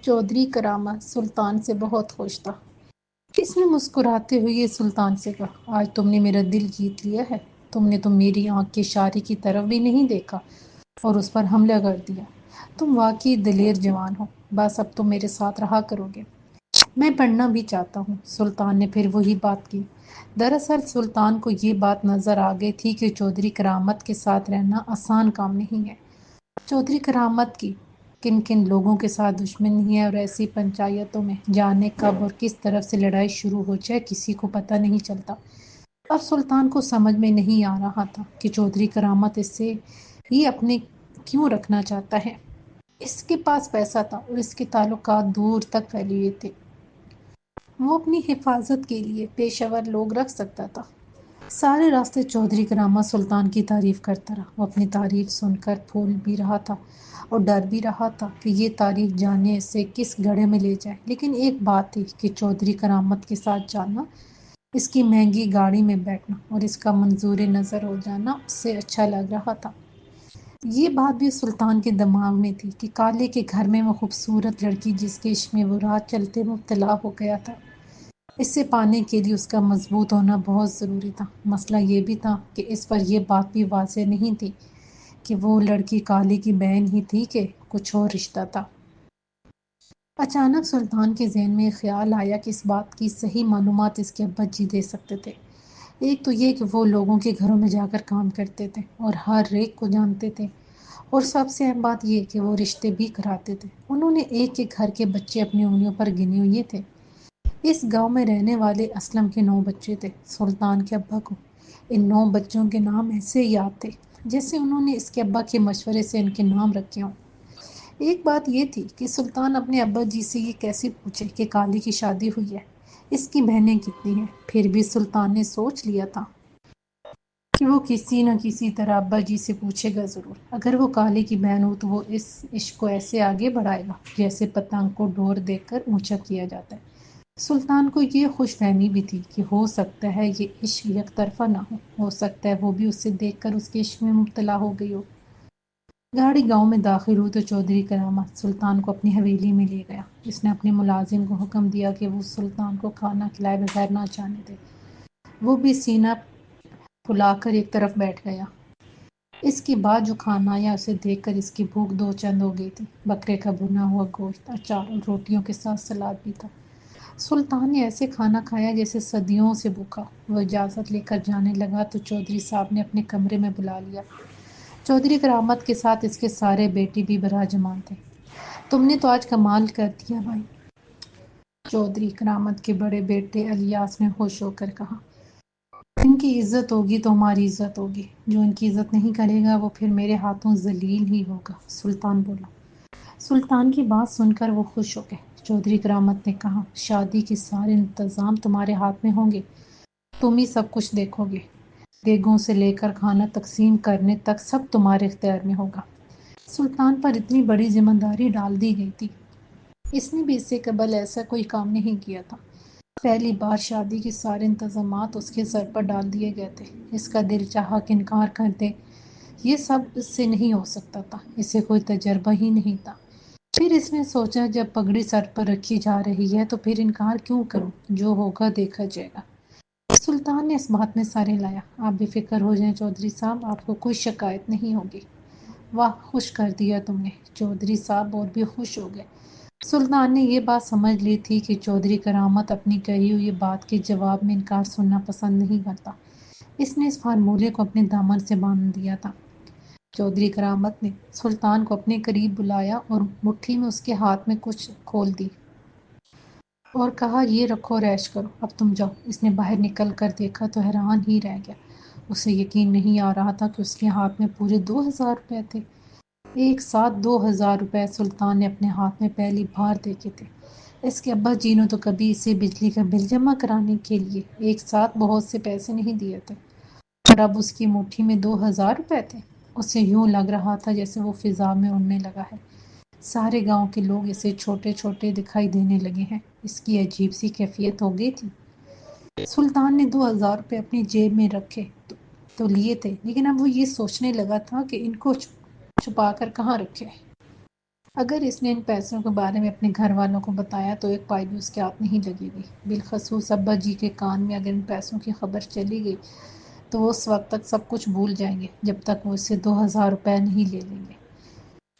چودھری کرامت سلطان سے بہت خوش تھا۔ اس نے مسکراتے ہوئے سلطان سے کہا، آج تم نے میرا دل جیت لیا ہے۔ تم نے تو میری آنکھ کے اشارے کی طرف بھی نہیں دیکھا اور اس پر حملہ کر دیا۔ تم واقعی دلیر جوان ہو۔ بس اب تم میرے ساتھ رہا کرو گے۔ میں پڑھنا بھی چاہتا ہوں۔ سلطان نے پھر وہی بات کی۔ دراصل سلطان کو یہ بات نظر آ گئی تھی کہ چودھری کرامت کے ساتھ رہنا آسان کام نہیں ہے۔ چودھری کرامت کی کن کن لوگوں کے ساتھ دشمنی ہے اور ایسی پنچایتوں میں جانے کب اور کس طرف سے لڑائی شروع ہو جائے کسی کو پتہ نہیں چلتا۔ اب سلطان کو سمجھ میں نہیں آ رہا تھا کہ چودھری کرامت اس سے ہی اپنے کیوں رکھنا چاہتا ہے۔ اس کے پاس پیسہ تھا اور اس کے تعلقات دور تک پھیلے ہوئے تھے۔ وہ اپنی حفاظت کے لیے پیشہ ور لوگ رکھ سکتا تھا۔ سارے راستے چودھری کرامت سلطان کی تعریف کرتا رہا۔ وہ اپنی تعریف سن کر پھول بھی رہا تھا اور ڈر بھی رہا تھا کہ یہ تعریف جانے اسے کس گڑھے میں لے جائے۔ لیکن ایک بات تھی کہ چودھری کرامت کے ساتھ جانا، اس کی مہنگی گاڑی میں بیٹھنا اور اس کا منظور نظر ہو جانا اس سے اچھا لگ رہا تھا۔ یہ بات بھی سلطان کے دماغ میں تھی کہ کالے کے گھر میں وہ خوبصورت لڑکی جس کے عشق میں وہ رات چلتے مبتلا ہو گیا تھا، اسے پانے کے لیے اس کا مضبوط ہونا بہت ضروری تھا۔ مسئلہ یہ بھی تھا کہ اس پر یہ بات بھی واضح نہیں تھی کہ وہ لڑکی کالے کی بہن ہی تھی کہ کچھ اور رشتہ تھا۔ اچانک سلطان کے ذہن میں خیال آیا کہ اس بات کی صحیح معلومات اس کے ابا جی دے سکتے تھے۔ ایک تو یہ کہ وہ لوگوں کے گھروں میں جا کر کام کرتے تھے اور ہر ایک کو جانتے تھے، اور سب سے اہم بات یہ کہ وہ رشتے بھی کراتے تھے۔ انہوں نے ایک ایک گھر کے بچے اپنی انگلیوں پر گنے ہوئے تھے۔ اس گاؤں میں رہنے والے اسلم کے 9 بچے تھے۔ سلطان کے ابا کو ان 9 بچوں کے نام ایسے یاد تھے جیسے انہوں نے اس کے ابا کے مشورے سے ان کے نام رکھے ہوں۔ ایک بات یہ تھی کہ سلطان اپنے ابا جی سے یہ کیسے پوچھے کہ کالے کی شادی ہوئی ہے، اس کی بہنیں کتنی ہیں۔ پھر بھی سلطان نے سوچ لیا تھا کہ وہ کسی نہ کسی طرح ابا جی سے پوچھے گا ضرور۔ اگر وہ کالے کی بہن ہو تو وہ اس عشق کو ایسے آگے بڑھائے گا جیسے پتنگ کو ڈور دے کر اونچا کیا جاتا ہے۔ سلطان کو یہ خوش فہمی بھی تھی کہ ہو سکتا ہے یہ عشق یک طرفہ نہ ہو سکتا ہے وہ بھی اسے دیکھ کر اس کے عشق میں مبتلا ہو گئی ہو۔ گاڑی گاؤں میں داخل ہوئی تو چودھری کرامت سلطان کو اپنی حویلی میں لے گیا۔ اس نے اپنے ملازم کو حکم دیا کہ وہ سلطان کو کھانا کھلائے بغیر نہ جانے دے۔ وہ بھی سینہ پھلا کر ایک طرف بیٹھ گیا۔ اس کے بعد جو کھانا آیا اسے دیکھ کر اس کی بھوک دو چند ہو گئی تھی۔ بکرے کا بھنا ہوا گوشت، اچار اور روٹیوں کے ساتھ سلاد بھی تھا۔ سلطان نے ایسے کھانا کھایا جیسے صدیوں سے بھوکا۔ وہ اجازت لے کر جانے لگا تو چودھری صاحب نے اپنے کمرے میں بلا لیا۔ چودھری کرامت کے ساتھ اس کے سارے بیٹے بھی براجمان تھے۔ تم نے تو آج کمال کر دیا بھائی، چودھری کرامت کے بڑے بیٹے الیاس نے خوش ہو کر کہا۔ ان کی عزت ہوگی تو ہماری عزت ہوگی۔ جو ان کی عزت نہیں کرے گا وہ پھر میرے ہاتھوں ذلیل ہی ہوگا، سلطان بولا۔ سلطان کی بات سن کر وہ خوش ہو گئے۔ چودھری کرامت نے کہا، شادی کے سارے انتظام تمہارے ہاتھ میں ہوں گے، تم ہی سب کچھ دیکھو گے۔ دیگوں سے لے کر کھانا تقسیم کرنے تک سب تمہارے اختیار میں ہوگا۔ سلطان پر اتنی بڑی ذمہ داری ڈال دی گئی تھی۔ اس نے بھی اس سے قبل ایسا کوئی کام نہیں کیا تھا۔ پہلی بار شادی کے سارے انتظامات اس کے سر پر ڈال دیے گئے تھے۔ اس کا دل چاہا کہ انکار کر دے، یہ سب اس سے نہیں ہو سکتا تھا، اسے کوئی تجربہ ہی نہیں تھا۔ پھر اس نے سوچا جب پگڑی سر پر رکھی جا رہی ہے تو پھر انکار کیوں کروں، جو ہوگا دیکھا جائے گا۔ سلطان نے اس بات میں سر ہلایا۔ آپ بے فکر ہو جائیں چودھری صاحب، آپ کو کوئی شکایت نہیں ہوگی۔ واہ، خوش کر دیا تم نے۔ چودھری صاحب اور بھی خوش ہو گئے۔ سلطان نے یہ بات سمجھ لی تھی کہ چودھری کرامت اپنی کہی ہوئی بات کے جواب میں انکار سننا پسند نہیں کرتا۔ اس نے اس فارمولے کو اپنے دامن سے باندھ دیا تھا۔ چودھری کرامت نے سلطان کو اپنے قریب بلایا اور مٹھی میں اس کے ہاتھ میں کچھ کھول دی اور کہا، یہ رکھو اور عیش کرو، اب تم جاؤ۔ اس نے باہر نکل کر دیکھا تو حیران ہی رہ گیا۔ اسے یقین نہیں آ رہا تھا کہ اس کے ہاتھ میں پورے 2000 روپے تھے۔ ایک ساتھ 2000 روپے سلطان نے اپنے ہاتھ میں پہلی بار دیکھے تھے۔ اس کے ابا جی نے تو کبھی اسے بجلی کا بل جمع کرانے کے لیے ایک ساتھ بہت سے پیسے نہیں دیے تھے، اور اب اس کی مٹھی میں 2000 روپے تھے۔ اسے یوں لگ رہا تھا جیسے وہ فضا میں اڑنے لگا ہے۔ سارے گاؤں کے لوگ اسے چھوٹے چھوٹے دکھائی دینے لگے ہیں۔ اس کی عجیب سی کیفیت ہو گئی تھی۔ سلطان نے 2000 روپے اپنی جیب میں رکھے تو لیے تھے، لیکن اب وہ یہ سوچنے لگا تھا کہ ان کو چھپا کر کہاں رکھے۔ اگر اس نے ان پیسوں کے بارے میں اپنے گھر والوں کو بتایا تو ایک پائی بھی اس کے ہاتھ نہیں لگے گی، بالخصوص ابا جی کے کان میں اگر ان پیسوں کی خبر چلی گئی تو وہ اس وقت تک سب کچھ بھول جائیں گے جب تک وہ اس سے 2,000 روپے نہیں لے لیں گے۔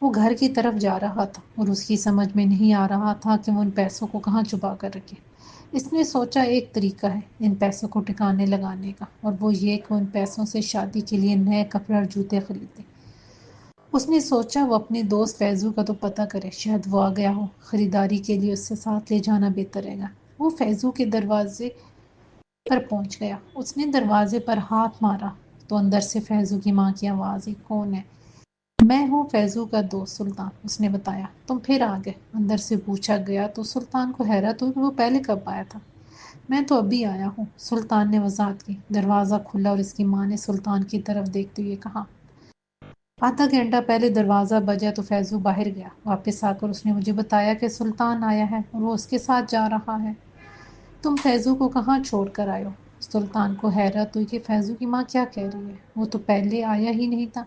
وہ گھر کی طرف جا رہا تھا اور اس کی سمجھ میں نہیں آ رہا تھا کہ وہ ان پیسوں کو کہاں چھپا کر رکھے۔ اس نے سوچا ایک طریقہ ہے ان پیسوں کو ٹھکانے لگانے کا، اور وہ یہ کہ ان پیسوں سے شادی کے لیے نئے کپڑے اور جوتے خریدے۔ اس نے سوچا وہ اپنے دوست فیضو کا تو پتہ کرے، شاید وہ آ گیا ہو، خریداری کے لیے اس سے ساتھ لے جانا بہتر رہے گا۔ وہ فیضو کے دروازے پر پہنچ گیا۔ اس نے دروازے پر ہاتھ مارا تو اندر سے فیضو کی ماں کی آواز آئی، کون ہے؟ میں ہوں فیضو کا دوست سلطان، اس نے بتایا۔ تم پھر آ گئے؟ اندر سے پوچھا گیا تو سلطان کو حیرت ہوئی کہ وہ پہلے کب آیا تھا۔ میں تو ابھی آیا ہوں، سلطان نے وضاحت کی۔ دروازہ کھلا اور اس کی ماں نے سلطان کی طرف دیکھتے ہوئے کہا۔ آدھا گھنٹہ پہلے دروازہ بجا تو فیضو باہر گیا۔ واپس آ کر اس نے مجھے بتایا کہ سلطان آیا ہے اور وہ اس کے ساتھ جا رہا ہے۔ تم فیضو کو کہاں چھوڑ کر آئے ہو؟ سلطان کو حیرت ہوئی کہ فیضو کی ماں کیا کہہ رہی ہے، وہ تو پہلے آیا ہی نہیں تھا۔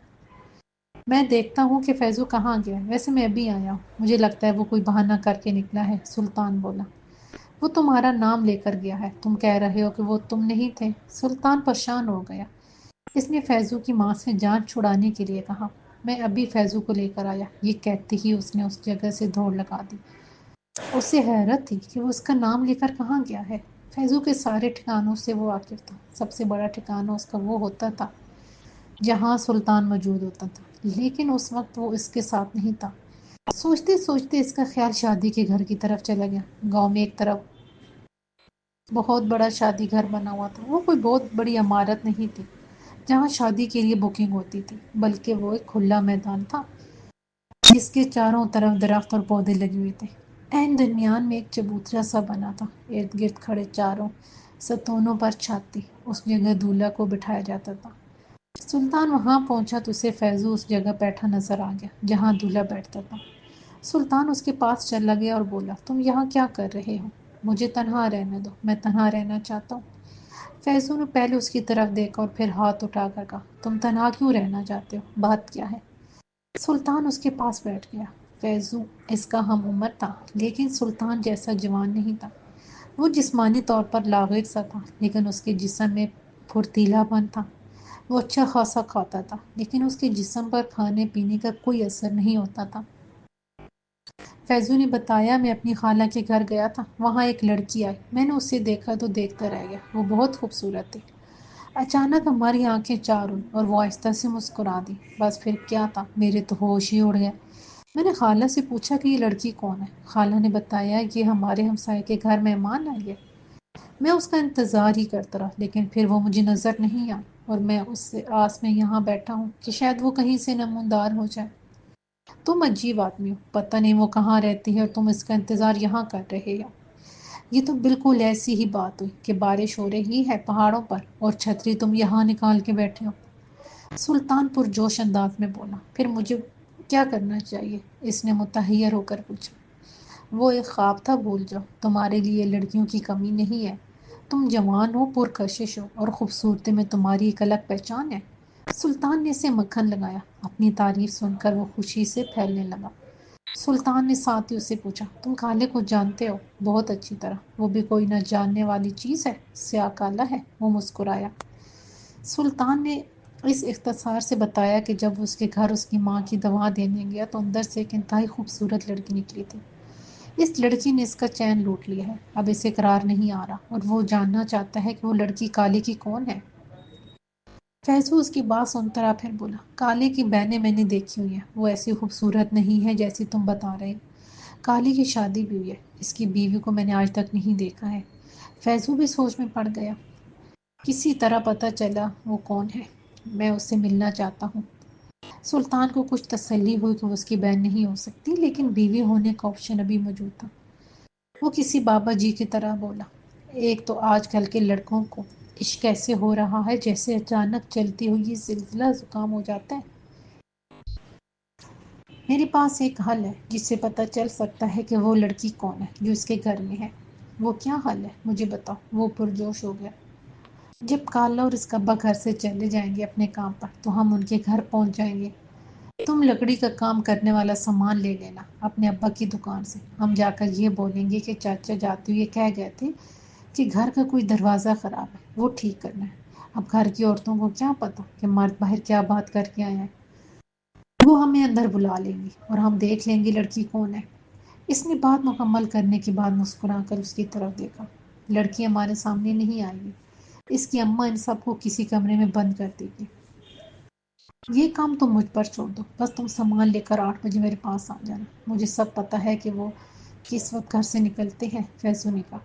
میں دیکھتا ہوں کہ فیضو کہاں گیا ہے، ویسے میں ابھی آیا ہوں، مجھے لگتا ہے وہ کوئی بہانہ کر کے نکلا ہے، سلطان بولا۔ وہ تمہارا نام لے کر گیا ہے، تم کہہ رہے ہو کہ وہ تم نہیں تھے۔ سلطان پریشان ہو گیا۔ اس نے فیضو کی ماں سے جان چھڑانے کے لیے کہا، میں ابھی فیضو کو لے کر آیا۔ یہ کہتے ہی اس نے اس جگہ سے دوڑ لگا دی۔ اسے حیرت تھی کہ وہ اس کا نام لے کر کہاں گیا ہے۔ فیضو کے سارے ٹھکانوں سے وہ واقف تھا، سب سے بڑا ٹھکانہ اس کا وہ ہوتا تھا جہاں سلطان موجود ہوتا تھا، لیکن اس وقت وہ اس کے ساتھ نہیں تھا۔ سوچتے سوچتے اس کا خیال شادی کے گھر کی طرف چلا گیا۔ گاؤں میں ایک طرف بہت بڑا شادی گھر بنا ہوا تھا۔ وہ کوئی بہت بڑی عمارت نہیں تھی جہاں شادی کے لیے بکنگ ہوتی تھی، بلکہ وہ ایک کھلا میدان تھا جس کے چاروں طرف درخت اور پودے لگے ہوئے تھے۔ عین درمیان میں ایک چبوترا سا بنا تھا، ارد گرد کھڑے چاروں ستونوں پر چھت تھی۔ اس جگہ دولہا کو بٹھایا جاتا تھا۔ سلطان وہاں پہنچا تو اسے فیضو اس جگہ بیٹھا نظر آ گیا جہاں دولہا بیٹھتا تھا۔ سلطان اس کے پاس چلا گیا اور بولا، تم یہاں کیا کر رہے ہو؟ مجھے تنہا رہنے دو، میں تنہا رہنا چاہتا ہوں۔ فیضو نے پہلے اس کی طرف دیکھا اور پھر ہاتھ اٹھا کر کہا، تم تنہا کیوں رہنا چاہتے ہو؟ بات کیا ہے؟ سلطان اس کے پاس بیٹھ گیا۔ فیضو اس کا ہم عمر تھا لیکن سلطان جیسا جوان نہیں تھا۔ وہ جسمانی طور پر لاغر سا تھا لیکن اس کے جسم میں پھرتیلا پن تھا۔ وہ اچھا خاصا کھاتا تھا لیکن اس کے جسم پر کھانے پینے کا کوئی اثر نہیں ہوتا تھا۔ فیضو نے بتایا، میں اپنی خالہ کے گھر گیا تھا، وہاں ایک لڑکی آئی، میں نے اسے دیکھا تو دیکھتا رہ گیا، وہ بہت خوبصورت تھی۔ اچانک ہماری آنکھیں چار ہوئی اور وہ آہستہ سے مسکرا دی، بس پھر کیا تھا، میرے تو ہوش ہی اڑ گئے۔ میں نے خالہ سے پوچھا کہ یہ لڑکی کون ہے؟ خالہ نے بتایا یہ ہمارے ہمسائے کے گھر مہمان آئی ہے۔ میں اس کا انتظار ہی کرتا رہا لیکن پھر وہ مجھے نظر نہیں آئی اور میں اس سے آس میں یہاں بیٹھا ہوں کہ شاید وہ کہیں سے نمودار ہو جائے۔ تم عجیب آدمی ہو، پتہ نہیں وہ کہاں رہتی ہے اور تم اس کا انتظار یہاں کر رہے ہو۔ یہ تو بالکل ایسی ہی بات ہوئی کہ بارش ہو رہی ہے پہاڑوں پر اور چھتری تم یہاں نکال کے بیٹھے ہو۔ سلطان پرجوش انداز میں بولا، پھر مجھے کیا کرنا چاہیے؟ اس نے متحیر ہو کر پوچھا۔ وہ ایک خواب تھا، بھول جاؤ، تمہارے لیے لڑکیوں کی کمی نہیں ہے، تم جوان ہو، پرکشش ہو اور خوبصورتی میں تمہاری ایک الگ پہچان ہے۔ سلطان نے اسے مکھن لگایا، اپنی تعریف سن کر وہ خوشی سے پھیلنے لگا۔ سلطان نے ساتھیوں سے پوچھا، تم کالے کو جانتے ہو؟ بہت اچھی طرح، وہ بھی کوئی نہ جاننے والی چیز ہے، سیاہ کالا ہے؟ وہ مسکرایا۔ سلطان نے اس اختصار سے بتایا کہ جب اس کے گھر اس کی ماں کی دوا دینے گیا تو اندر سے ایک انتہائی خوبصورت لڑکی نکلی تھی۔ اس لڑکی نے اس کا چین لوٹ لیا ہے، اب اسے قرار نہیں آ رہا اور وہ جاننا چاہتا ہے کہ وہ لڑکی کالے کی کون ہے۔ فیضو اس کی بات سنتا رہا، پھر بولا، کالے کی بہنیں میں نے دیکھی ہوئی ہیں، وہ ایسی خوبصورت نہیں ہے جیسی تم بتا رہے ہو۔ کالے کی شادی بھی ہوئی ہے، اس کی بیوی کو میں نے آج تک نہیں دیکھا ہے۔ فیضو بھی سوچ میں پڑ گیا۔ کسی طرح پتہ چلا وہ کون ہے، میں اس سے ملنا چاہتا ہوں۔ سلطان کو کچھ تسلی ہوئی کہ وہ اس کی بہن نہیں ہو سکتی لیکن بیوی ہونے کا آپشن ابھی موجود تھا۔ وہ کسی بابا جی کی طرح بولا، ایک تو آج کل کے لڑکوں کو عشق ایسے ہو رہا ہے جیسے اچانک چلتی ہوئی زلزلہ زکام ہو جاتا ہے۔ میرے پاس ایک حل ہے جس سے پتہ چل سکتا ہے کہ وہ لڑکی کون ہے جو اس کے گھر میں ہے۔ وہ کیا حل ہے، مجھے بتاؤ، وہ پرجوش ہو گیا۔ جب کالا اور اس کا ابا گھر سے چلے جائیں گے اپنے کام پر تو ہم ان کے گھر پہنچ جائیں گے۔ تم لکڑی کا کام کرنے والا سامان لے لینا اپنے ابا کی دکان سے، ہم جا کر یہ بولیں گے کہ چاچا جاتے ہوئے کہہ گئے تھے کہ گھر کا کوئی دروازہ خراب ہے، وہ ٹھیک کرنا ہے۔ اب گھر کی عورتوں کو کیا پتا کہ مرد باہر کیا بات کر کے آئے ہیں، وہ ہمیں اندر بلا لیں گی اور ہم دیکھ لیں گے لڑکی کون ہے۔ اس نے بات مکمل کرنے کے بعد مسکرا کر اس کی طرف دیکھا۔ لڑکی ہمارے سامنے نہیں آئے گی، اس کی اماں ان سب کو کسی کمرے میں بند کر دے گی۔ یہ کام تم مجھ پر چھوڑ دو، بس تم سامان لے کر 8 بجے میرے پاس آ جانا، مجھے سب پتا ہے کہ وہ کس وقت گھر سے نکلتے ہیں، فیضو نے کہا۔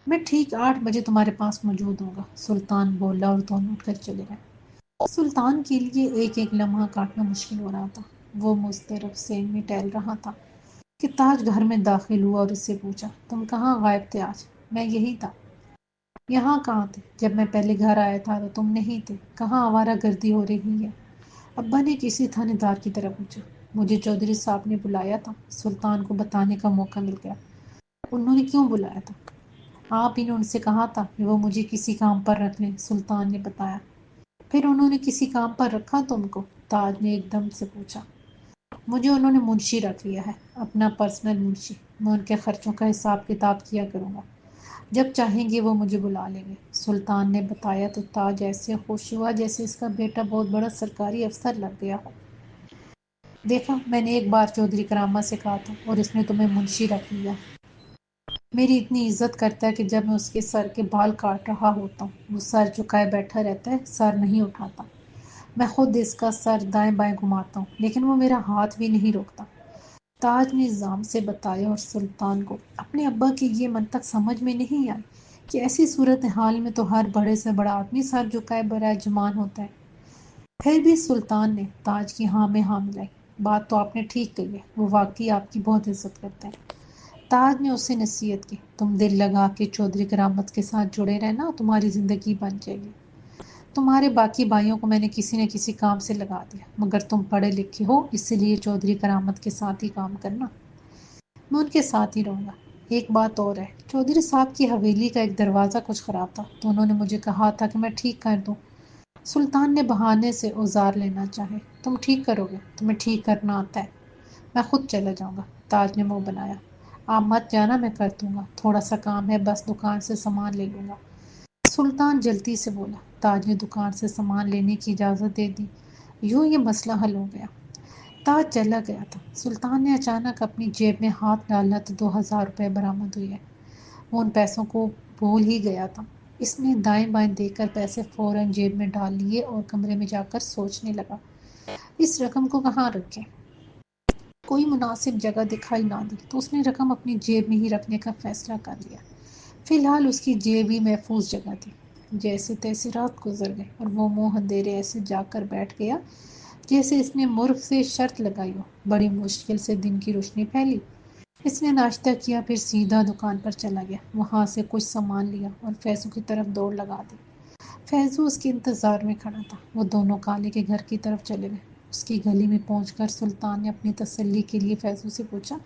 میں ٹھیک 8 بجے تمہارے پاس موجود ہوں گا، سلطان بولا اور دونوں اٹھ کر چلے گئے۔ سلطان کے لیے ایک ایک لمحہ کاٹنا مشکل ہو رہا تھا۔ وہ مضطرب سین میں ٹہل رہا تھا کہ تاج گھر میں داخل ہوا اور اس سے پوچھا، تم کہاں غائب تھے آج؟ میں یہی تھا۔ یہاں کہاں تھے؟ جب میں پہلے گھر آیا تھا تو تم نہیں تھے، کہاں آوارہ گردی ہو رہی ہے؟ ابا نے کسی تھانے دار کی طرح پوچھا۔ مجھے چودھری صاحب نے بلایا تھا، سلطان کو بتانے کا موقع مل گیا۔ انہوں نے کیوں بلایا تھا؟ آپ ہی نے ان سے کہا تھا کہ وہ مجھے کسی کام پر رکھ لیں، سلطان نے بتایا۔ پھر انہوں نے کسی کام پر رکھا تم کو؟ تاج نے ایک دم سے پوچھا۔ مجھے انہوں نے منشی رکھ لیا ہے، اپنا پرسنل منشی، میں ان کے خرچوں کا حساب کتاب کیا کروں گا، جب چاہیں گے وہ مجھے بلا لیں گے، سلطان نے بتایا تو تاج ایسے خوش ہوا جیسے اس کا بیٹا بہت بڑا سرکاری افسر لگ گیا ہو۔ دیکھا، میں نے ایک بار چودھری کرامہ سے کہا تھا اور اس نے تمہیں منشی رکھ لیا۔ میری اتنی عزت کرتا ہے کہ جب میں اس کے سر کے بال کاٹ رہا ہوتا ہوں وہ سر جھکائے بیٹھا رہتا ہے، سر نہیں اٹھاتا۔ میں خود اس کا سر دائیں بائیں گھماتا ہوں لیکن وہ میرا ہاتھ بھی نہیں روکتا، تاج نے نظام سے بتایا۔ اور سلطان کو اپنے ابا کی یہ منطق سمجھ میں نہیں آئی کہ ایسی صورتحال میں تو ہر بڑے سے بڑا آدمی سر جھکائے برائے جمان ہوتا ہے۔ پھر بھی سلطان نے تاج کی ہاں میں ہاں ملائی۔ بات تو آپ نے ٹھیک کہی ہے، وہ واقعی آپ کی بہت عزت کرتا ہے۔ تاج نے اسے نصیحت کی، تم دل لگا کے چودھری کرامت کے ساتھ جڑے رہنا، تمہاری زندگی بن جائے گی۔ تمہارے باقی بھائیوں کو میں نے کسی نہ کسی کام سے لگا دیا، مگر تم پڑھے لکھے ہو اس لیے چودھری کرامت کے ساتھ ہی کام کرنا۔ میں ان کے ساتھ ہی رہوں گا۔ ایک بات اور ہے، چودھری صاحب کی حویلی کا ایک دروازہ کچھ خراب تھا تو انہوں نے مجھے کہا تھا کہ میں ٹھیک کر دوں۔ سلطان نے بہانے سے اوزار لینا چاہے۔ تم ٹھیک کرو گے؟ تمہیں ٹھیک کرنا آتا ہے؟ میں خود چلا جاؤں گا، تاج نے منہ بنایا۔ آپ مت جانا، میں کر دوں گا، تھوڑا سا کام ہے، بس دکان سے سامان لے لوں گا، سلطان جلدی سے بولا۔ تاج نے دکان سے سامان لینے کی اجازت دے دی۔ یوں یہ مسئلہ حل ہو گیا۔ تاج چلا گیا تھا، سلطان نے اچانک اپنی جیب میں ہاتھ ڈالا تو 2000 روپے برآمد ہوئے۔ وہ ان پیسوں کو بھول ہی گیا تھا۔ اس نے دائیں بائیں دیکھ کر پیسے فوراً جیب میں ڈال لیے اور کمرے میں جا کر سوچنے لگا، اس رقم کو کہاں رکھیں؟ کوئی مناسب جگہ دکھائی نہ دی تو اس نے رقم اپنی جیب میں ہی رکھنے کا فیصلہ کر لیا۔ فی الحال اس کی جیب ہی محفوظ جگہ تھی۔ جیسے تیسے رات گزر گئی اور وہ منہ اندھیرے ایسے جا کر بیٹھ گیا جیسے اس نے مرغ سے شرط لگائی ہو۔ بڑی مشکل سے دن کی روشنی پھیلی۔ اس نے ناشتہ کیا، پھر سیدھا دکان پر چلا گیا، وہاں سے کچھ سامان لیا اور فیضو کی طرف دوڑ لگا دی۔ فیضو اس کے انتظار میں کھڑا تھا۔ وہ دونوں کالے کے گھر کی طرف چلے گئے۔ اس کی گلی میں پہنچ کر سلطان نے اپنی تسلی کے لیے فیضو سے پوچھا،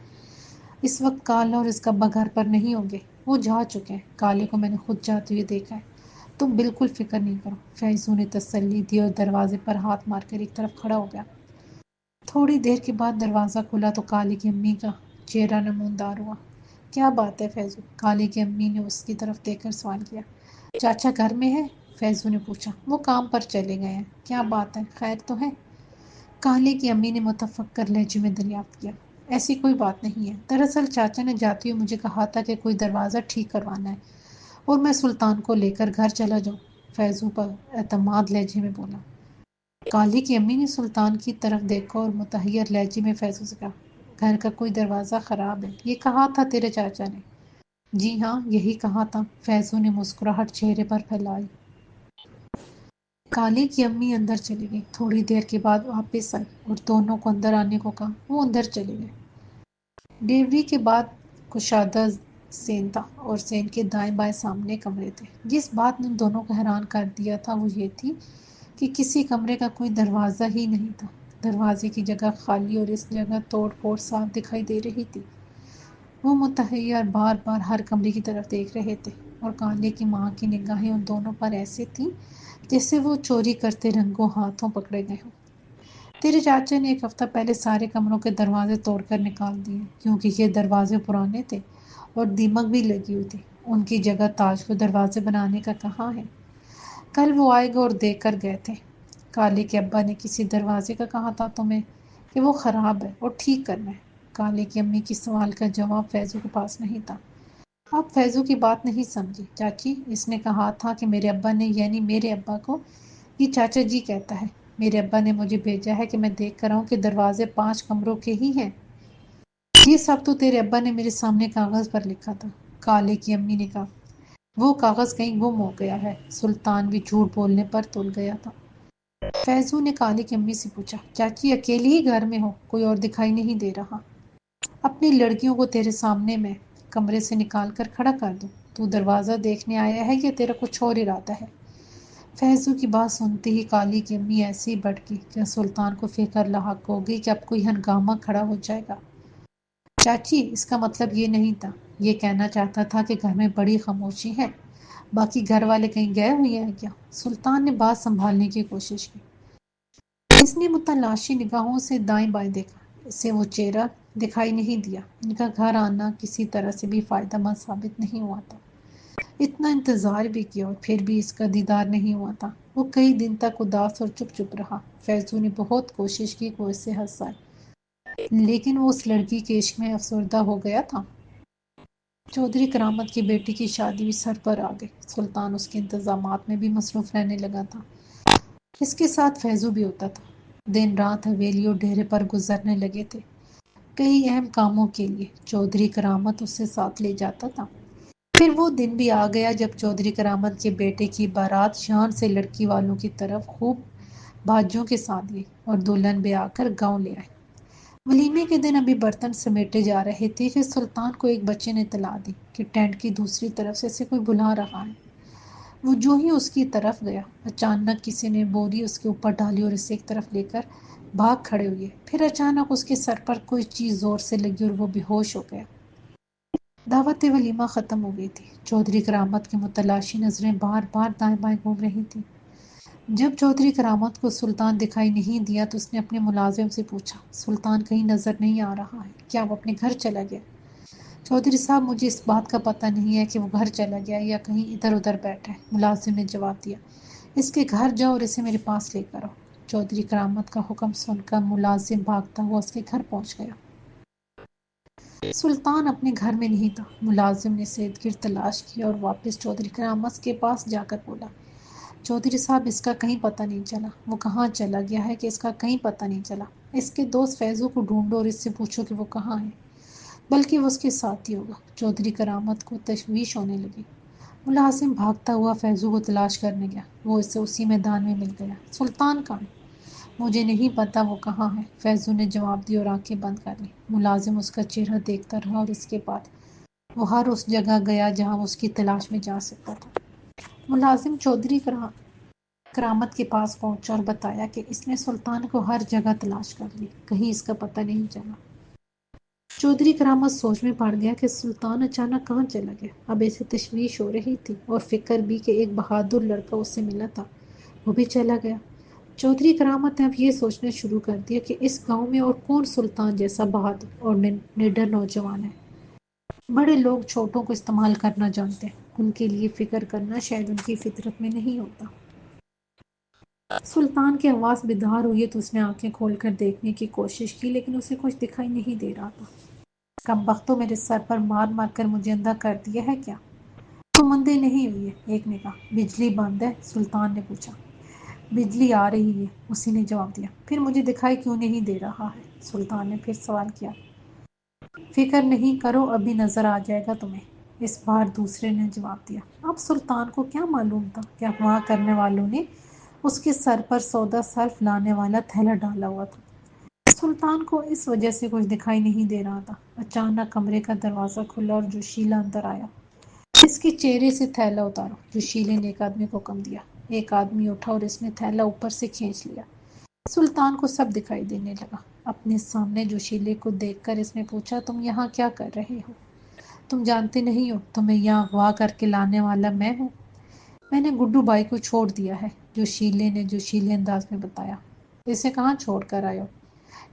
اس وقت کالا اور اس کا ابا گھر پر نہیں ہوں گے؟ وہ جا چکے ہیں، کالے کو میں نے خود جاتے ہوئے دیکھا ہے، تم بالکل فکر نہیں کرو، فیضو نے تسلی دی اور دروازے پر ہاتھ مار کر ایک طرف کھڑا ہو گیا۔ تھوڑی دیر کے بعد دروازہ کھلا تو کالے کی امی کا چہرہ نمودار ہوا۔ کیا بات ہے فیضو؟ کالے کی امی نے اس کی طرف دیکھ کر سوال کیا۔ چاچا گھر میں ہے؟ فیضو نے پوچھا۔ وہ کام پر چلے گئے ہیں۔ کیا بات ہے، خیر تو ہے؟ کالے کی امی نے متفکر لہجے میں دریافت کیا۔ ایسی کوئی بات نہیں ہے، دراصل چاچا نے جاتے ہوئے مجھے کہا تھا کہ کوئی دروازہ ٹھیک کروانا ہے اور میں سلطان کو لے کر گھر چلا جاؤں، فیضو پر اعتماد لہجے میں بولا۔ کالے کی امی نے سلطان کی طرف دیکھا اور متحیر لہجے میں فیضو سے کہا، گھر کا کوئی دروازہ خراب ہے، یہ کہا تھا تیرے چاچا نے؟ جی ہاں، یہی کہا تھا، فیضو نے مسکراہٹ چہرے پر پھیلائی۔ کالے کی امی اندر چلی گئی، تھوڑی دیر کے بعد واپس آئی اور دونوں کو اندر آنے کو کہا۔ وہ اندر چلے گئے۔ ڈیوری کے بعد کشادہ سین تھا اور سین کے دائیں بائیں سامنے کمرے تھے۔ جس بات نے ان دونوں کو حیران کر دیا تھا وہ یہ تھی کہ کسی کمرے کا کوئی دروازہ ہی نہیں تھا، دروازے کی جگہ خالی اور اس جگہ توڑ پھوڑ صاف دکھائی دے رہی تھی۔ وہ متحیر بار بار ہر کمرے کی طرف دیکھ رہے تھے اور کالے کی ماں کی نگاہیں ان دونوں پر ایسے تھیں جیسے وہ چوری کرتے رنگوں ہاتھوں پکڑے گئے ہوں۔ تیرے چاچا نے ایک ہفتہ پہلے سارے کمروں کے دروازے توڑ کر نکال دیے کیونکہ یہ دروازے پرانے تھے اور دیمک بھی لگی ہوئی تھی۔ ان کی جگہ تاج کو دروازے بنانے کا کہاں ہے؟ کل وہ آئے گا اور دیکھ کر گئے تھے۔ کالے کے ابا نے کسی دروازے کا کہا تھا تمہیں کہ وہ خراب ہے اور ٹھیک کرنا ہے۔ کالے کی امی کی سوال کا جواب فیضو کے پاس نہیں تھا۔ آپ فیضو کی بات نہیں سمجھی چاچی، اس نے کہا تھا کہ میرے ابا نے، یعنی میرے ابا کو یہ چاچا جی کہتا ہے، میرے ابا نے مجھے بھیجا ہے کہ میں دیکھ کر آؤں کہ دروازے 5 کمروں کے ہی ہیں۔ یہ سب تو تیرے ابا نے میرے سامنے کاغذ پر لکھا تھا، کالے کی امی نے کہا۔ وہ کاغذ کہیں گم ہو گیا ہے، سلطان بھی جھوٹ بولنے پر تل گیا تھا۔ فیضو نے کالے کی امی سے پوچھا، چاچی اکیلی ہی گھر میں ہو، کوئی اور دکھائی نہیں دے رہا؟ اپنی لڑکیوں کو تیرے سامنے میں کمرے سے نکال کر کھڑا کر دوں، تو دروازہ دیکھنے آیا ہے یا تیرا کچھ اور ارادہ ہے؟ فیضو کی بات سنتے ہی کالی کی امی ایسی بھڑکی کہ سلطان کو فکر لاحق ہو گئی کہ اب کوئی ہنگامہ کھڑا ہو جائے گا۔ چاچی اس کا مطلب یہ نہیں تھا، یہ کہنا چاہتا تھا کہ گھر میں بڑی خاموشی ہے، باقی گھر والے کہیں گئے ہوئے ہیں کیا؟ سلطان نے بات سنبھالنے کی کوشش کی۔ اس نے متلاشی نگاہوں سے دائیں بائیں دیکھا، اسے وہ چہرہ دکھائی نہیں دیا۔ ان کا گھر آنا کسی طرح سے بھی فائدہ مند ثابت نہیں ہوا تھا۔ اتنا انتظار بھی کیا اور پھر بھی اس کا دیدار نہیں ہوا تھا۔ وہ کئی دن تک اداس اور چپ چپ رہا۔ فیضو نے بہت کوشش کی کہ وہ اس سے ہنسائے، لیکن وہ اس لڑکی کے عشق میں افسردہ ہو گیا تھا۔ چودھری کرامت کی بیٹی کی شادی بھی سر پر آ گئی۔ سلطان اس کے انتظامات میں بھی مصروف رہنے لگا تھا۔ اس کے ساتھ فیضو بھی ہوتا تھا۔ دن رات حویلی اور ڈیرے پر گزرنے لگے تھے۔ کئی اہم کاموں کے لیے چودھری کرامت اسے ساتھ لے جاتا تھا۔ پھر وہ دن بھی آ گیا جب چودھری کرامت کے بیٹے کی بارات شان سے لڑکی والوں کی طرف خوب بھاجوں کے ساتھ گئی اور دلہن بھی آ کر گاؤں لے آئے۔ ولیمے کے دن ابھی برتن سمیٹے جا رہے تھے کہ سلطان کو ایک بچے نے اطلاع دی کہ ٹینٹ کی دوسری طرف سے اسے کوئی بلا رہا ہے۔ وہ جو ہی اس کی طرف گیا، اچانک کسی نے بوری اس کے اوپر ڈالی اور اسے ایک طرف لے کر بھاگ کھڑے ہوئے۔ پھر اچانک اس کے سر پر کوئی چیز زور سے لگی اور وہ بے ہوش ہو گیا۔ دعوت ولیمہ ختم ہو گئی تھی۔ چودھری کرامت کی متلاشی نظریں بار بار دائیں بائیں گھوم رہی تھیں۔ جب چودھری کرامت کو سلطان دکھائی نہیں دیا تو اس نے اپنے ملازم سے پوچھا، سلطان کہیں نظر نہیں آ رہا ہے کیا؟ وہ اپنے گھر چلا گیا؟ چودھری صاحب مجھے اس بات کا پتہ نہیں ہے کہ وہ گھر چلا گیا یا کہیں ادھر ادھر بیٹھا ہے، ملازم نے جواب دیا۔ اس کے گھر جاؤ اور اسے میرے پاس لے کر آؤ۔ چودھری کرامت کا حکم سن کر ملازم بھاگتا ہوا اس کے گھر پہنچ گیا۔ سلطان اپنے گھر میں نہیں تھا۔ ملازم نے سے ارد گرد تلاش کی اور واپس چودھری کرامت کے پاس جا کر بولا، چودھری صاحب اس کا کہیں پتہ نہیں چلا، وہ کہاں چلا گیا ہے کہ اس کا کہیں پتہ نہیں چلا۔ اس کے دوست فیضو کو ڈھونڈو اور اس سے پوچھو کہ وہ کہاں ہے، بلکہ وہ اس کے ساتھ ہی ہوگا۔ چودھری کرامت کو تشویش ہونے لگی۔ ملازم بھاگتا ہوا فیضو کو تلاش کرنے گیا۔ وہ اسے اسی میدان میں مل گیا۔ سلطان کہاں ہے؟ مجھے نہیں پتا وہ کہاں ہے، فیضو نے جواب دیا اور آنکھیں بند کر لی۔ ملازم اس کا چہرہ دیکھتا رہا اور اس کے بعد وہ ہر اس جگہ گیا جہاں وہ اس کی تلاش میں جا سکتا تھا۔ ملازم چودھری کرامت کے پاس پہنچا اور بتایا کہ اس نے سلطان کو ہر جگہ تلاش کر لی، کہیں اس کا پتہ نہیں چلا۔ چودھری کرامت سوچ میں پڑ گیا کہ سلطان اچانک کہاں چلا گیا۔ اب اسے تشویش ہو رہی تھی اور فکر بھی کہ ایک بہادر لڑکا اس سے ملا تھا، وہ بھی چلا گیا۔ چودھری کرامت نے اب یہ سوچنا شروع کر دیا کہ اس گاؤں میں اور کون سلطان جیسا بہادر اور نڈر نوجوان ہے۔ بڑے لوگ چھوٹوں کو استعمال کرنا جانتے ہیں، ان کے لیے فکر کرنا شاید ان کی فطرت میں نہیں ہوتا۔ سلطان کی آواز بیدار ہوئی تو اس نے آنکھیں کھول کر دیکھنے کی کوشش کی، لیکن اسے کچھ دکھائی نہیں دے رہا تھا۔ کمبختوں میرے سر پر مار مار کر مجھے اندھا کر دیا ہے کیا؟ تم اندھے نہیں ہوئے، ایک نے کہا۔ بجلی بند ہے؟ سلطان نے پوچھا۔ بجلی آ رہی ہے، اسی نے جواب دیا۔ پھر مجھے دکھائی کیوں نہیں دے رہا ہے؟ سلطان نے پھر سوال کیا۔ فکر نہیں کرو، ابھی نظر آ جائے گا تمہیں، اس بار دوسرے نے جواب دیا۔ اب سلطان کو کیا معلوم تھا کہ اغوا کرنے والوں نے اس کے سر پر سودا صرف لانے والا تھیلا ڈالا ہوا تھا۔ سلطان کو اس وجہ سے کچھ دکھائی نہیں دے رہا تھا۔ اچانک کمرے کا دروازہ کھلا اور جوشیلا اندر آیا۔ اس کے چہرے سے تھیلا اتارو، جوشیلے نے ایک آدمی کو حکم دیا۔ ایک آدمی اٹھا اور اس نے تھیلا اوپر سے کھینچ لیا۔ سلطان کو سب دکھائی دینے لگا۔ اپنے سامنے جوشیلے کو دیکھ کر اس نے پوچھا، تم یہاں کیا کر رہے ہو؟ تم جانتے نہیں ہو تمہیں یہاں اغوا کر کے لانے والا میں ہوں؟ میں نے گڈو بائی کو چھوڑ دیا ہے، جوشیلے نے جوشیلے انداز میں بتایا۔ اسے کہاں چھوڑ کر آئے ہو؟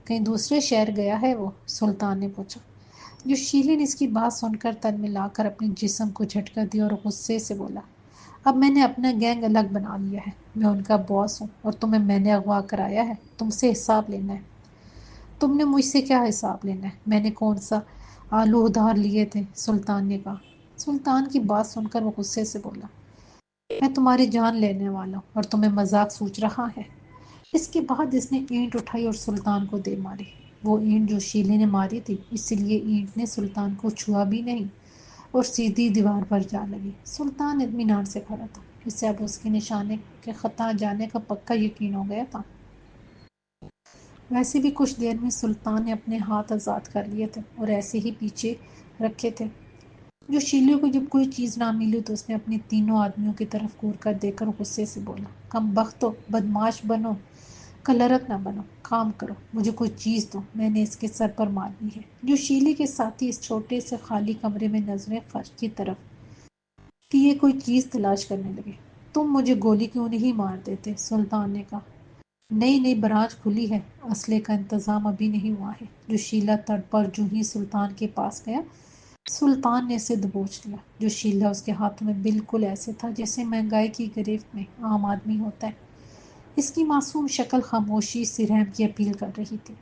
کہیں دوسرے شہر گیا ہے وہ؟ سلطان نے پوچھا۔ جوشیلے نے اس کی بات سن کر تن ملا کر اپنے جسم کو جھٹکا دیا اور غصے سے بولا، اب میں نے اپنا گینگ الگ بنا لیا ہے، میں ان کا باس ہوں اور تمہیں میں نے اغوا کرایا ہے، تم سے حساب لینا ہے۔ تم نے مجھ سے کیا حساب لینا ہے؟ میں نے کون سا آلو ادھار لیے تھے؟ سلطان نے کہا۔ سلطان کی بات سن کر وہ غصے سے بولا، میں تمہاری جان لینے والا ہوں اور تمہیں مذاق سوچ رہا ہے؟ اس کے بعد اس نے اینٹ اٹھائی اور سلطان کو دے ماری۔ وہ اینٹ جو شیلے نے ماری تھی، اس لیے اینٹ نے سلطان کو چھوا بھی نہیں اور سیدھی دیوار پر جا لگی۔ سلطان اطمینان سے کھڑا تھا، اسے اب اس کے نشانے کے خطا جانے کا پکا یقین ہو گیا تھا۔ ویسے بھی کچھ دیر میں سلطان نے اپنے ہاتھ آزاد کر لیے تھے اور ایسے ہی پیچھے رکھے تھے۔ جو شیلے کو جب کوئی چیز نہ ملی تو اس نے اپنے تینوں آدمیوں کی طرف گور کر دے کر غصے سے بولا، کم بختو، بدماش بنو، کلرک نہ بنو، کام کرو، مجھے کوئی چیز دو، میں نے اس کے سر پر مارنی ہے۔ جو شیلے کے ساتھی اس چھوٹے سے خالی کمرے میں نظریں فرش کی طرف کیے کوئی چیز تلاش کرنے لگے۔ تم مجھے گولی کیوں نہیں مار دیتے؟ سلطان نے کہا۔ نئی برانچ کھلی ہے، اسلحے کا انتظام ابھی نہیں ہوا ہے۔ جو شیلا تڑ پر جو ہی سلطان کے پاس گیا، سلطان نے اسے دبوچ لیا۔ جو شیلا اس کے ہاتھوں میں بالکل ایسے تھا جیسے مہنگائی کی گرفت میں عام آدمی ہوتا ہے۔ اس کی معصوم شکل خاموشی سے رحم کی اپیل کر رہی تھی۔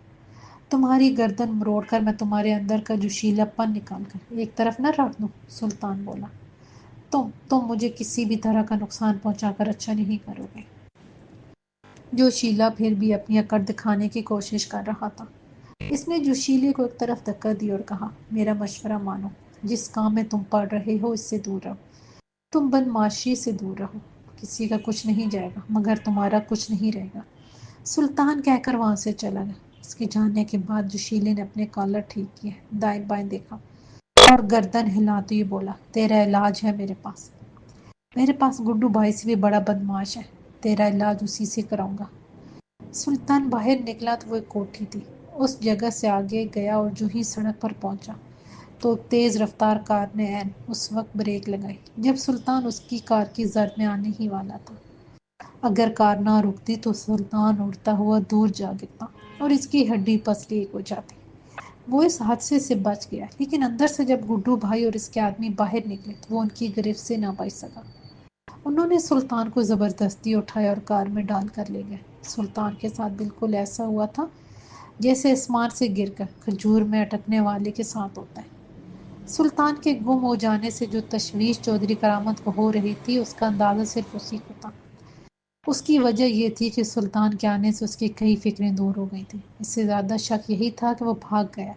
تمہاری گردن مروڑ کر میں تمہارے اندر کا جوشیلا پن نکال کر ایک طرف نہ رکھ دوں؟ سلطان بولا۔ تم مجھے کسی بھی طرح کا نقصان پہنچا کر اچھا نہیں کرو گے۔ جوشیلا پھر بھی اپنی اکڑ دکھانے کی کوشش کر رہا تھا۔ اس نے جوشیلے کو ایک طرف دھکا دی اور کہا، میرا مشورہ مانو، جس کام میں تم پڑ رہے ہو اس سے دور رہو، تم بدمعاشی سے دور رہو، کسی کا کچھ نہیں جائے گا مگر تمہارا کچھ نہیں رہے گا۔ سلطان کہہ کر وہاں سے چلا گیا۔ اس کے جانے کے بعد جوشیلے نے اپنے کالر ٹھیک کیے، دائیں بائیں دیکھا اور گردن ہلاتے ہوئے بولا، تیرا علاج ہے میرے پاس۔ میرے پاس گڈو بھائی سے بھی بڑا بدمعاش ہے، تیرا علاج اسی سے کراؤں گا۔ سلطان باہر نکلا تو وہ ایک کوٹھی تھی، اس جگہ سے آگے گیا اور جو ہی سڑک پر پہنچا تو تیز رفتار کار نے عین اس وقت بریک لگائی جب سلطان اس کی کار کی زرد میں آنے ہی والا تھا۔ اگر کار نہ رکتی تو سلطان اڑتا ہوا دور جا گرتا اور اس کی ہڈی پسلی ایک ہو جاتی۔ وہ اس حادثے سے بچ گیا، لیکن اندر سے جب گڈو بھائی اور اس کے آدمی باہر نکلے تو وہ ان کی گرفت سے نہ بچ سکا۔ انہوں نے سلطان کو زبردستی اٹھایا اور کار میں ڈال کر لے گئے۔ سلطان کے ساتھ بالکل ایسا ہوا تھا جیسے آسمان سے گر کر کھجور میں اٹکنے والے کے ساتھ ہوتا ہے۔ سلطان کے گم ہو جانے سے جو تشویش چودھری کرامت کو ہو رہی تھی، اس کا اندازہ صرف اسی کو تھا۔ اس کی وجہ یہ تھی کہ سلطان کے آنے سے اس کی کئی فکریں دور ہو گئی تھیں۔ اس سے زیادہ شک یہی تھا کہ وہ بھاگ گیا۔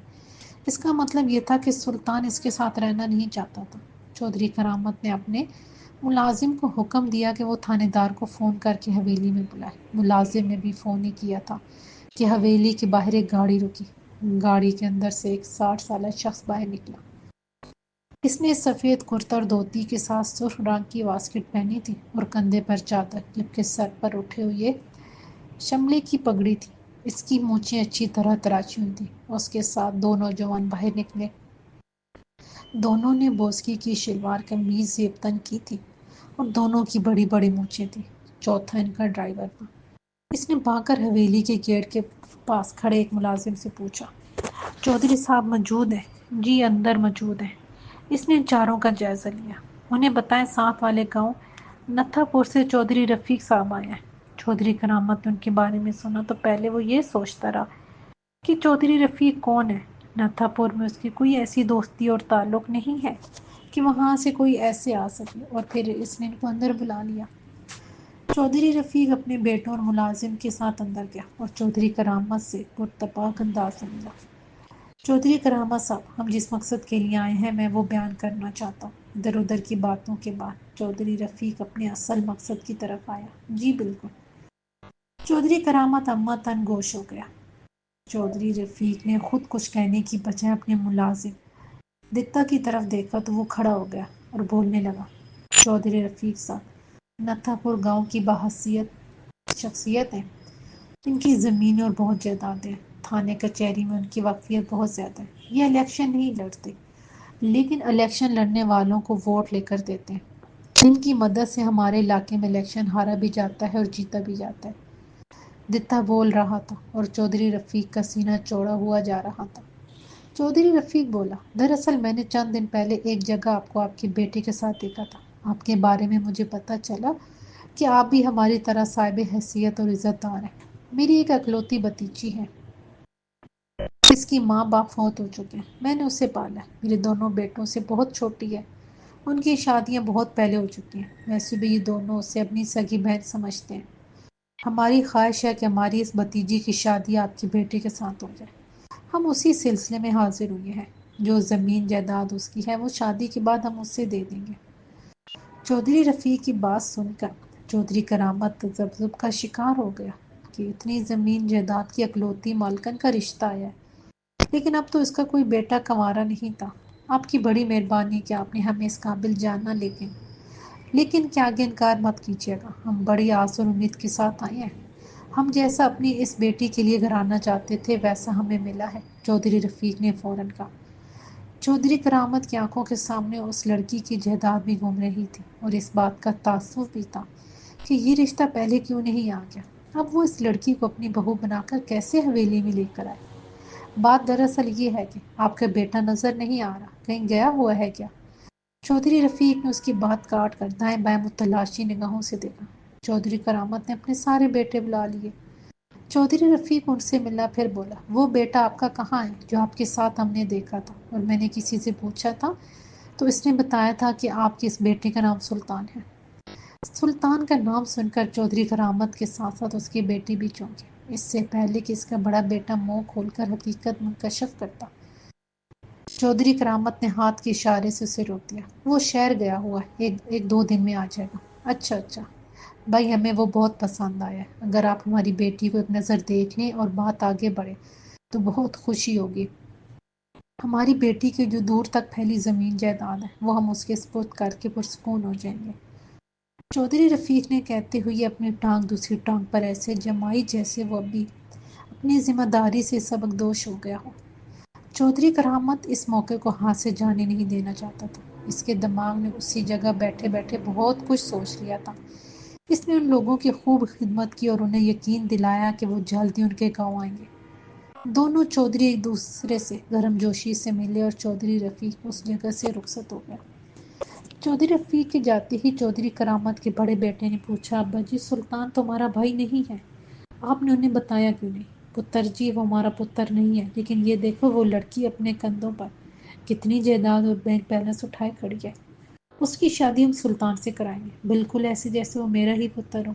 اس کا مطلب یہ تھا کہ سلطان اس کے ساتھ رہنا نہیں چاہتا تھا۔ چودھری کرامت نے اپنے ملازم کو حکم دیا کہ وہ تھانے دار کو فون کر کے حویلی میں بلائے۔ ملازم نے بھی فون ہی کیا تھا کہ حویلی کے باہر ایک گاڑی رکی۔ گاڑی کے اندر سے ایک 60 سالہ شخص باہر نکلا۔ اس نے سفید کرتا اور دھوتی کے ساتھ سرخ رنگ کی واسکٹ پہنی تھی اور کندھے پر چادر، جبکہ سر پر اٹھے ہوئے شملے کی پگڑی تھی۔ اس کی مونچھیں اچھی طرح تراشی ہوئی تھیں۔ اس کے ساتھ دو نوجوان باہر نکلے۔ دونوں نے بوسکی کی شلوار قمیض زیب تن کی تھی اور دونوں کی بڑی بڑی مونچھیں تھیں۔ چوتھا ان کا ڈرائیور تھا۔ اس نے بھاگ کر حویلی کے گیٹ کے پاس کھڑے ایک ملازم سے پوچھا، چودھری صاحب موجود ہیں؟ جی اندر موجود ہیں۔ اس نے چاروں کا جائزہ لیا۔ انہیں بتائیں ساتھ والے گاؤں نتھا پور سے چودھری رفیق صاحب آئے ہیں۔ چودھری کرامت نے ان کے بارے میں سنا تو پہلے وہ یہ سوچتا رہا کہ چودھری رفیق کون ہے۔ نتھا پور میں اس کی کوئی ایسی دوستی اور تعلق نہیں ہے کہ وہاں سے کوئی ایسے آ سکے، اور پھر اس نے ان کو اندر بلا لیا۔ چودھری رفیق اپنے بیٹوں اور ملازم کے ساتھ اندر گیا اور چودھری کرامت سے پرتپاک انداز میں ملا۔ چودھری کرامت صاحب، ہم جس مقصد کے لیے آئے ہیں میں وہ بیان کرنا چاہتا ہوں۔ ادھر ادھر کی باتوں کے بعد چودھری رفیق اپنے اصل مقصد کی طرف آیا۔ جی بالکل۔ چودھری کرامت اما تن گوش ہو گیا۔ چودھری رفیق نے خود کچھ کہنے کی بجائے اپنے ملازم دتا کی طرف دیکھا تو وہ کھڑا ہو گیا اور بولنے لگا، چودھری رفیق صاحب نتھا پور گاؤں کی باحثیت شخصیت ہیں۔ ان کی زمینیں اور بہت جائیدادیں ہیں۔ تھانے کچہری میں ان کی واقفیت بہت زیادہ ہے۔ یہ الیکشن نہیں لڑتے، لیکن الیکشن لڑنے والوں کو ووٹ لے کر دیتے ہیں۔ ان کی مدد سے ہمارے علاقے میں الیکشن ہارا بھی جاتا ہے اور جیتا بھی جاتا ہے۔ دتا بول رہا تھا اور چودھری رفیق کا سینہ چوڑا ہوا جا رہا تھا۔ چودھری رفیق بولا، دراصل میں نے چند دن پہلے ایک جگہ آپ کو آپ کی بیٹی کے ساتھ دیکھا تھا۔ آپ کے بارے میں مجھے پتا چلا کہ آپ بھی ہماری طرح صاحب حیثیت اور عزت دار ہیں۔ میری ایک اکلوتی بھتیجی ہے۔ اس کی ماں باپ فوت ہو چکے ہیں۔ میں نے اسے پالا ہے۔ میرے دونوں بیٹوں سے بہت چھوٹی ہے۔ ان کی شادیاں بہت پہلے ہو چکی ہیں۔ ویسے بھی یہ دونوں اسے اپنی سگی بہن سمجھتے ہیں۔ ہماری خواہش ہے کہ ہماری اس بھتیجی کی شادی آپ کی بیٹی کے ساتھ ہو جائے۔ ہم اسی سلسلے میں حاضر ہوئے ہیں۔ جو زمین جائیداد اس کی ہے وہ شادی کے بعد ہم اسے دے دیں گے۔ چودھری رفیق کی بات سن کر چودھری کرامت تذبذب کا شکار ہو گیا کہ اتنی زمین جائیداد کی اکلوتی مالکن کا رشتہ آیا ہے، لیکن اب تو اس کا کوئی بیٹا کنوارا نہیں تھا۔ آپ کی بڑی مہربانی کہ آپ نے ہمیں اس قابل جانا، لیکن کیا آگے انکار مت کیجیے گا۔ ہم بڑی آس اور امید کے ساتھ آئے ہیں۔ ہم جیسا اپنی اس بیٹی کے لیے گھرانہ چاہتے تھے ویسا ہمیں ملا ہے، چودھری رفیق نے فوراً کہا۔ چودھری کرامت کی آنکھوں کے سامنے اس لڑکی کی جائیداد بھی گھوم رہی تھی اور اس بات کا تاسف بھی تھا کہ یہ رشتہ پہلے کیوں نہیں آ گیا۔ اب وہ اس لڑکی کو اپنی بہو بنا کر کیسے حویلی میں لے کر آئے۔ بات دراصل یہ ہے کہ آپ کا بیٹا نظر نہیں آ رہا، کہیں گیا ہوا ہے کیا؟ چودھری رفیق نے اس کی بات کاٹ کر دائیں بائیں متلاشی نگاہوں سے دیکھا۔ چودھری کرامت نے اپنے سارے بیٹے بلا لیے۔ چودھری رفیق ان سے ملا، پھر بولا، وہ بیٹا آپ کا کہاں ہے جو آپ کے ساتھ ہم نے دیکھا تھا؟ اور میں نے کسی سے پوچھا تھا تو اس نے بتایا تھا کہ آپ کے اس بیٹے کا نام سلطان ہے۔ سلطان کا نام سن کر چودھری کرامت کے ساتھ ساتھ اس کی بیٹی بھی چونکی۔ اس سے پہلے کہ اس کا بڑا بیٹا منہ کھول کر حقیقت منکشف کرتا، چودھری کرامت نے ہاتھ کے اشارے سے اسے روک دیا۔ وہ شہر گیا ہوا ہے، ایک دو دن میں آ جائے گا۔ اچھا بھائی، ہمیں وہ بہت پسند آیا ہے۔ اگر آپ ہماری بیٹی کو ایک نظر دیکھ لیں اور بات آگے بڑھے تو بہت خوشی ہوگی۔ ہماری بیٹی کی جو دور تک پھیلی زمین جائیداد ہے وہ ہم اس کے سپرد کر کے پرسکون ہو جائیں گے۔ چودھری رفیق نے کہتے ہوئے اپنی ٹانگ دوسری ٹانگ پر ایسے جمائی جیسے وہ ابھی اپنی ذمہ داری سے سبک دوش ہو گیا ہو۔ چودھری کرامت اس موقع کو ہاتھ سے جانے نہیں دینا چاہتا تھا۔ اس کے دماغ نے اسی جگہ بیٹھے بیٹھے بہت کچھ سوچ لیا تھا۔ اس نے ان لوگوں کی خوب خدمت کی اور انہیں یقین دلایا کہ وہ جلد ہی ان کے گاؤں آئیں گے۔ دونوں چودھری ایک دوسرے سے گرم جوشی سے ملے اور چودھری رفیق اس جگہ سے رخصت ہو گیا۔ چودھری رفیق کے جاتے ہی چودھری کرامت کے بڑے بیٹے نے پوچھا، ابا جی، سلطان تمہارا بھائی نہیں ہے؟ آپ نے انہیں بتایا کیوں نہیں؟ پتر جی، وہ ہمارا پتر نہیں ہے، لیکن یہ دیکھو وہ لڑکی اپنے کندھوں پر کتنی جائیداد اور بینک بیلنس اٹھائے کھڑی ہے۔ اس کی شادی ہم سلطان سے کرائیں گے، بالکل ایسے جیسے وہ میرا ہی پتر ہو،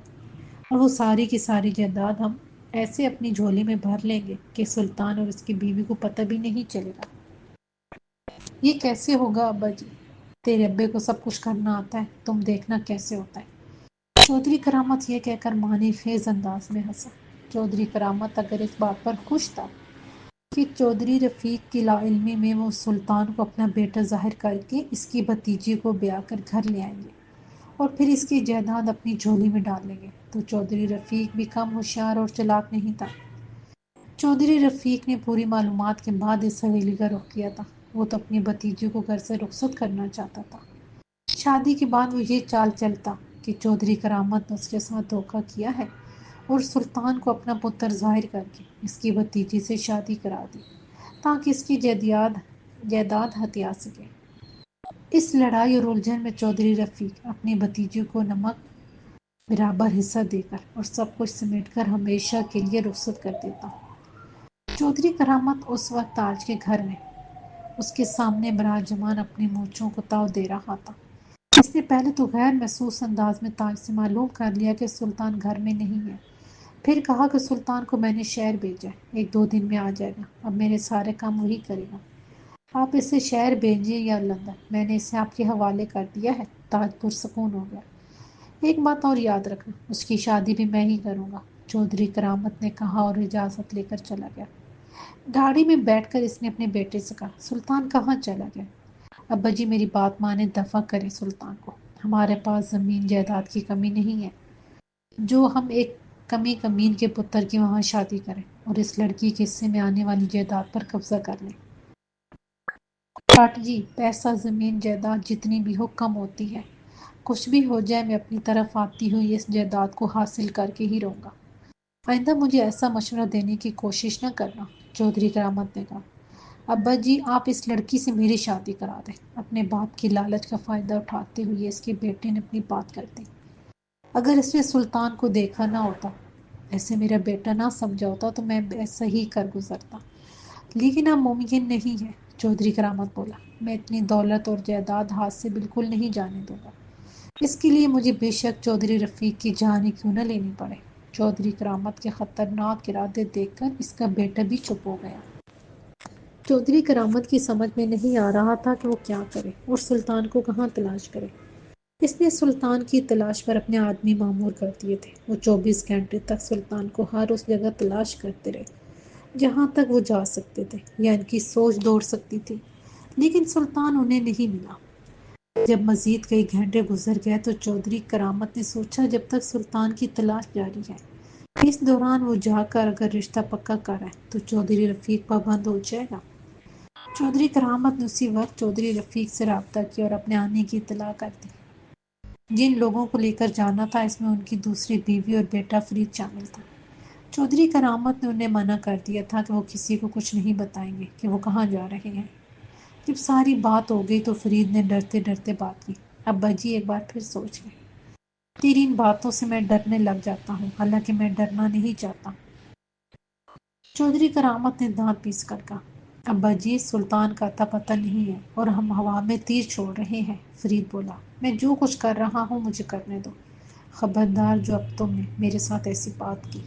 اور وہ ساری کی ساری جائیداد ہم ایسے اپنی جھولی میں بھر لیں گے کہ سلطان اور اس کی بیوی کو پتہ بھی نہیں چلے گا۔ یہ کیسے ہوگا ابا جی؟ تیرے ابے کو سب کچھ کرنا آتا ہے، تم دیکھنا کیسے ہوتا ہے۔ چودھری کرامت یہ کہہ کر معنی خیز انداز میں ہنسا۔ چودھری کرامت اگر اس بات پر خوش تھا کہ چودھری رفیق کی لا علمی میں وہ سلطان کو اپنا بیٹا ظاہر کر کے اس کی بھتیجی کو بیاہ کر گھر لے آئیں گے اور پھر اس کی جائیداد اپنی جھولی میں ڈال لیں گے، تو چودھری رفیق بھی کم ہوشیار اور چلاک نہیں تھا۔ چودھری رفیق نے پوری معلومات کے بعد اس حویلی کا رخ کیا تھا۔ وہ تو اپنی بھتیجی کو گھر سے رخصت کرنا چاہتا تھا۔ شادی کے بعد وہ یہ چال چلتا کہ چودھری کرامت نے اس کے ساتھ دھوکہ کیا ہے اور سلطان کو اپنا پتر ظاہر کر کے اس کی بھتیجی سے شادی کرا دی تاکہ اس کی جائیداد ہتھیا سکے۔ اس لڑائی اور الجھن میں چودھری رفیق اپنی بھتیجی کو نمک برابر حصہ دے کر اور سب کچھ سمیٹ کر ہمیشہ کے لیے رخصت کر دیتا۔ چودھری کرامت اس وقت تاج کے گھر میں اس کے سامنے براجمان اپنی مونچھوں کو تاؤ دے رہا تھا۔ اس نے پہلے تو غیر محسوس انداز میں تاج سے معلوم کر لیا کہ سلطان گھر میں نہیں ہے، پھر کہا کہ سلطان کو میں نے شہر بھیجا ہے، ایک دو دن میں آ جائے گا، اب میرے سارے کام وہی کرے گا۔ آپ اسے شہر بھیجیں یا لندن، میں نے اسے آپ کے حوالے کر دیا ہے۔ تاج پرسکون ہو گیا۔ ایک بات اور یاد رکھنا، اس کی شادی بھی میں ہی کروں گا، چودھری کرامت نے کہا اور اجازت لے کر چلا گیا۔ گاڑی میں بیٹھ کر اس نے اپنے بیٹے سے کہا، سلطان کہاں چلا گیا؟ ابا جی، میری بات مانیں، دفع کریں سلطان کو۔ ہمارے پاس زمین جائیداد کی کمی نہیں ہے جو ہم ایک کمی کمین کے پتر کی وہاں شادی کریں اور اس لڑکی کے حصے میں آنے والی جائیداد پر قبضہ کر لیں۔ ٹاٹ جی، پیسہ زمین جائیداد جتنی بھی ہو کم ہوتی ہے، کچھ بھی ہو جائے میں اپنی طرف آتی ہوئی اس جائیداد کو حاصل کر کے ہی رہوں گا۔ آئندہ مجھے ایسا مشورہ دینے کی کوشش نہ کرنا، چودھری کرامت نے کہا۔ ابا جی، آپ اس لڑکی سے میری شادی کرا دیں۔ اپنے باپ کی لالچ کا فائدہ اٹھاتے ہوئے اس کے بیٹے نے اپنی بات کر دی۔ اگر اس نے سلطان کو دیکھا نہ ہوتا، ایسے میرا بیٹا نہ سمجھا ہوتا تو میں ایسا ہی کر گزرتا، لیکن اب ممکن نہیں ہے، چودھری کرامت بولا۔ میں اتنی دولت اور جائیداد ہاتھ سے بالکل نہیں جانے دوں گا، اس کے لیے مجھے بے شک چودھری رفیق کی جان ہی کیوں نہ لینی پڑے۔ چودھری کرامت کے خطرناک ارادے دیکھ کر اس کا بیٹا بھی چپ ہو گیا۔ چودھری کرامت کی سمجھ میں نہیں آ رہا تھا کہ وہ کیا کرے اور سلطان کو کہاں تلاش کرے۔ اس نے سلطان کی تلاش پر اپنے آدمی معمور کر دیے تھے۔ وہ 24 گھنٹے تک سلطان کو ہر اس جگہ تلاش کرتے رہے جہاں تک وہ جا سکتے تھے یا ان کی سوچ دوڑ سکتی تھی، لیکن سلطان انہیں نہیں ملا۔ جب مزید کئی گھنٹے گزر گئے تو چودھری کرامت نے سوچا جب تک سلطان کی تلاش جاری ہے، اس دوران وہ جا کر اگر رشتہ پکا کرے تو چودھری رفیق پابند ہو جائے گا۔ چودھری کرامت نے اسی وقت چودھری رفیق سے رابطہ کیا اور اپنے آنے کی اطلاع کر دی۔ جن لوگوں کو لے کر جانا تھا اس میں ان کی دوسری بیوی اور بیٹا فرید شامل تھا۔ چودھری کرامت نے انہیں منع کر دیا تھا کہ وہ کسی کو کچھ نہیں بتائیں گے کہ وہ کہاں جا رہے ہیں۔ جب ساری بات ہو گئی تو فرید نے ڈرتے ڈرتے بات کی۔ ابا جی، ایک بار پھر سوچ لیں، تیری ان باتوں سے میں ڈرنے لگ جاتا ہوں، حالانکہ میں ڈرنا نہیں چاہتا۔ چودھری کرامت نے دانت پیس کر کہا۔ ابا جی، سلطان کا اتا پتہ نہیں ہے اور ہم ہوا میں تیر چھوڑ رہے ہیں، فرید بولا۔ میں جو کچھ کر رہا ہوں مجھے کرنے دو، خبردار جو اب تم نے میرے ساتھ ایسی بات کی